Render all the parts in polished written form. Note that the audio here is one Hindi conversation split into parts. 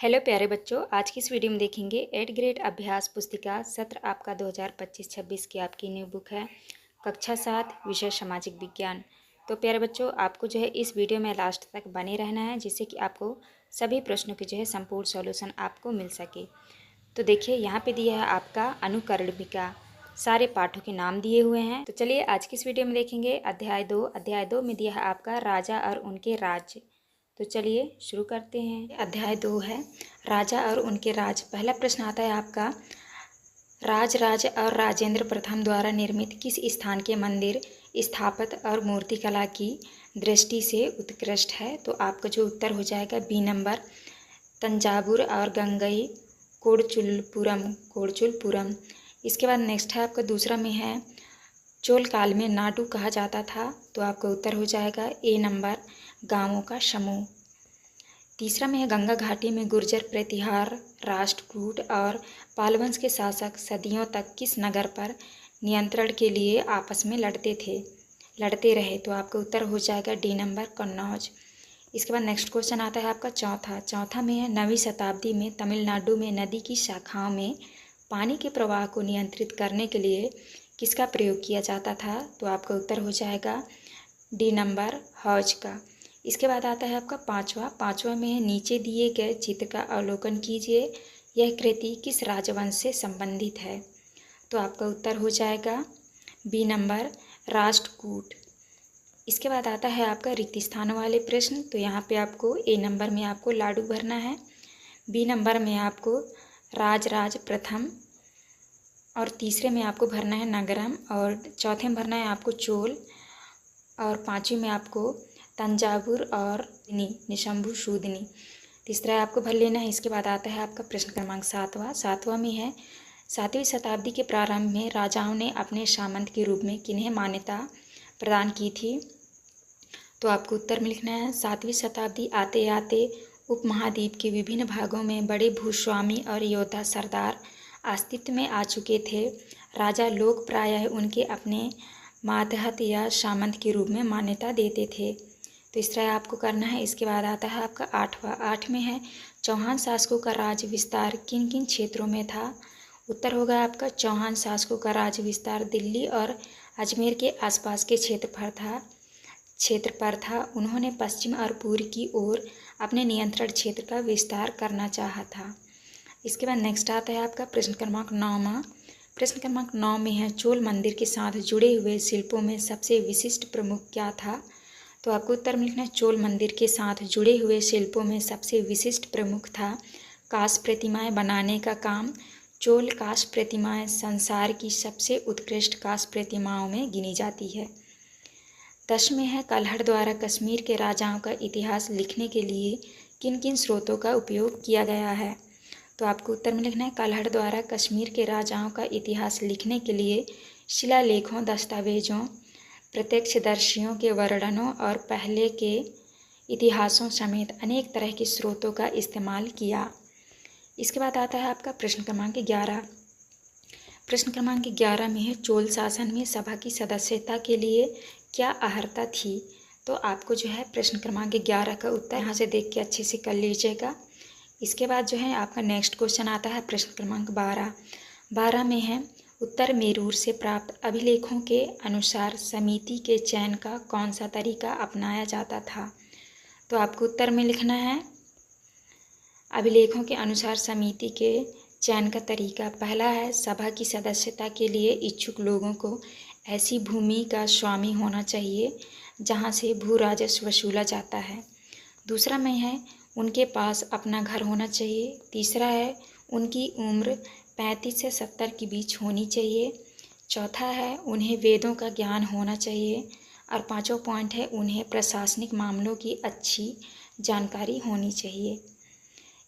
हेलो प्यारे बच्चों, आज की इस वीडियो में देखेंगे 8th ग्रेड अभ्यास पुस्तिका सत्र आपका 2025-26 की आपकी न्यू बुक है कक्षा 7 विषय सामाजिक विज्ञान। तो प्यारे बच्चों, आपको जो है इस वीडियो में लास्ट तक बने रहना है जिससे कि आपको सभी प्रश्नों के जो है संपूर्ण सॉल्यूशन आपको मिल सके। तो देखिए यहाँ पे दिया है आपका अनुकरणिका, सारे पाठों के नाम दिए हुए हैं। तो चलिए आज की इस वीडियो में देखेंगे अध्याय 2 में दिया है आपका राजा और उनके राज्य। तो चलिए शुरू करते हैं। अध्याय 2 है राजा और उनके राज। पहला प्रश्न आता है आपका, राज और राजेंद्र प्रथम द्वारा निर्मित किस स्थान के मंदिर स्थापत्य और मूर्तिकला की दृष्टि से उत्कृष्ट है? तो आपका जो उत्तर हो जाएगा बी नंबर, तंजावुर और गंगई कोडचुलपुरम। इसके बाद नेक्स्ट है आपका दूसरा में है, चोल काल में नाडु कहा जाता था। तो आपका उत्तर हो जाएगा ए नंबर, गांवों का समूह। तीसरा में है, गंगा घाटी में गुर्जर प्रतिहार राष्ट्रकूट और पालवंश के शासक सदियों तक किस नगर पर नियंत्रण के लिए आपस में लड़ते रहे? तो आपका उत्तर हो जाएगा डी नंबर, कन्नौज। इसके बाद नेक्स्ट क्वेश्चन आता है आपका चौथा में है, 9वीं शताब्दी में तमिलनाडु में नदी की शाखाओं में पानी के प्रवाह को नियंत्रित करने के लिए किसका प्रयोग किया जाता था? तो आपका उत्तर हो जाएगा डी नंबर, हौज का। इसके बाद आता है आपका पांचवा में है, नीचे दिए गए चित्र का अवलोकन कीजिए, यह कृति किस राजवंश से संबंधित है? तो आपका उत्तर हो जाएगा बी नंबर, राष्ट्रकूट। इसके बाद आता है आपका रिक्त स्थानों वाले प्रश्न। तो यहाँ पे आपको ए नंबर में आपको लाडू भरना है, बी नंबर में आपको राज प्रथम, और तीसरे में आपको भरना है नगरम, और चौथे में भरना है आपको चोल, और पाँचवीं में आपको तंजावुर और निशंभु शूदनी। तीसरा आपको भर लेना है। इसके बाद आता है आपका प्रश्न क्रमांक सातवां में है, 7वीं शताब्दी के प्रारंभ में राजाओं ने अपने सामंत के रूप में किन्हें मान्यता प्रदान की थी? तो आपको उत्तर में लिखना है, 7वीं शताब्दी आते आते उपमहाद्वीप के विभिन्न भागों में बड़े भूस्वामी और योद्धा सरदार अस्तित्व में आ चुके थे। राजा लोग प्रायः उनके अपने मातहत या सामंत के रूप में मान्यता देते थे। तो इस तरह आपको करना है। इसके बाद आता है आपका 8 में है, चौहान शासकों का राज्य विस्तार किन किन क्षेत्रों में था? उत्तर होगा आपका, चौहान शासकों का राज्य विस्तार दिल्ली और अजमेर के आसपास के क्षेत्र पर था। उन्होंने पश्चिम और पूर्व की ओर अपने नियंत्रण क्षेत्र का विस्तार करना चाहा था। इसके बाद नेक्स्ट आता है आपका प्रश्न क्रमांक 9। प्रश्न क्रमांक 9 में है, चोल मंदिर के साथ जुड़े हुए शिल्पों में सबसे विशिष्ट प्रमुख क्या था? तो आपको उत्तर में लिखना है, चोल मंदिर के साथ जुड़े हुए शिल्पों में सबसे विशिष्ट प्रमुख था कांस्य प्रतिमाएं बनाने का काम। चोल कांस्य प्रतिमाएं संसार की सबसे उत्कृष्ट कांस्य प्रतिमाओं में गिनी जाती है। 10 में है, कल्हड़ द्वारा कश्मीर के राजाओं का इतिहास लिखने के लिए किन किन स्रोतों का उपयोग किया गया है? तो आपको उत्तर में लिखना है, कल्हड़ द्वारा कश्मीर के राजाओं का इतिहास लिखने के लिए शिलालेखों, दस्तावेजों, प्रत्यक्षदर्शियों के वर्णनों और पहले के इतिहासों समेत अनेक तरह के स्रोतों का इस्तेमाल किया। इसके बाद आता है आपका प्रश्न क्रमांक 11। प्रश्न क्रमांक 11 में है, चोल शासन में सभा की सदस्यता के लिए क्या अर्हता थी? तो आपको जो है प्रश्न क्रमांक 11 का उत्तर यहाँ से देख के अच्छे से कर लीजिएगा। इसके बाद जो है आपका नेक्स्ट क्वेश्चन आता है प्रश्न क्रमांक 12 में है, उत्तर मेरूर से प्राप्त अभिलेखों के अनुसार समिति के चयन का कौन सा तरीका अपनाया जाता था? तो आपको उत्तर में लिखना है, अभिलेखों के अनुसार समिति के चयन का तरीका, पहला है, सभा की सदस्यता के लिए इच्छुक लोगों को ऐसी भूमि का स्वामी होना चाहिए जहां से भू राजस्व वसूला जाता है। दूसरा में है, उनके पास अपना घर होना चाहिए। तीसरा है, उनकी उम्र 35 से 70 के बीच होनी चाहिए। चौथा है, उन्हें वेदों का ज्ञान होना चाहिए। और पांचवा पॉइंट है, उन्हें प्रशासनिक मामलों की अच्छी जानकारी होनी चाहिए।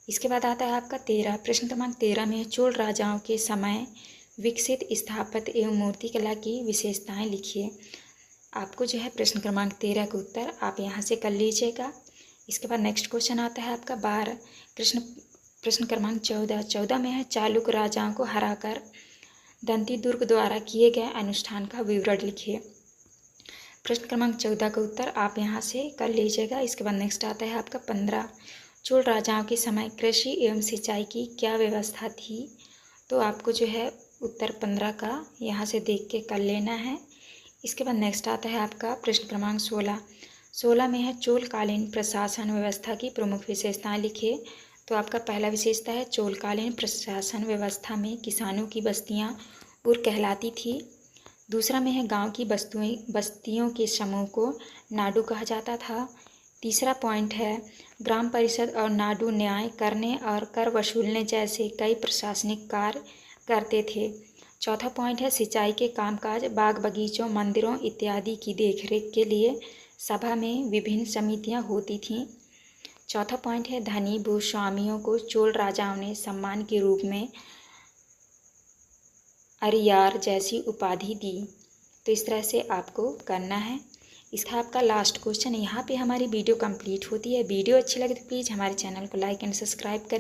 इसके बाद आता है आपका 13। प्रश्न क्रमांक 13 में, चोल राजाओं के समय विकसित स्थापत्य एवं मूर्तिकला की विशेषताएं लिखिए। आपको जो है प्रश्न क्रमांक 13 का उत्तर आप यहाँ से कर लीजिएगा। इसके बाद नेक्स्ट क्वेश्चन आता है आपका 12। प्रश्न क्रमांक 14 में है, चालुक्य राजाओं को हराकर दंतीदुर्ग द्वारा किए गए अनुष्ठान का विवरण लिखिए। प्रश्न क्रमांक 14 का उत्तर आप यहाँ से कर लीजिएगा। इसके बाद नेक्स्ट आता है आपका 15। चोल राजाओं के समय कृषि एवं सिंचाई की क्या व्यवस्था थी? तो आपको जो है उत्तर 15 का यहाँ से देख के कर लेना है। इसके बाद नेक्स्ट आता है आपका प्रश्न क्रमांक 16। 16 में है चोलकालीन प्रशासन व्यवस्था की प्रमुख विशेषताएं लिखिए। तो आपका पहला विशेषता है चोलकालीन प्रशासन व्यवस्था में किसानों की बस्तियां उर कहलाती थी। दूसरा में है गांव की बस्तियों के समूह को नाडु कहा जाता था। तीसरा पॉइंट है ग्राम परिषद और नाडु न्याय करने और कर वसूलने जैसे कई प्रशासनिक कार्य करते थे। चौथा पॉइंट है सिंचाई के कामकाज, बाग बगीचों, मंदिरों इत्यादि की देखरेख के लिए सभा में विभिन्न समितियां होती थीं। चौथा पॉइंट है धनी भूस्वामियों को चोल राजाओं ने सम्मान के रूप में अरियार जैसी उपाधि दी। तो इस तरह से आपको करना है। इसका आपका लास्ट क्वेश्चन। यहाँ पे हमारी वीडियो कंप्लीट होती है। वीडियो अच्छी लगे तो प्लीज़ हमारे चैनल को लाइक एंड सब्सक्राइब करें।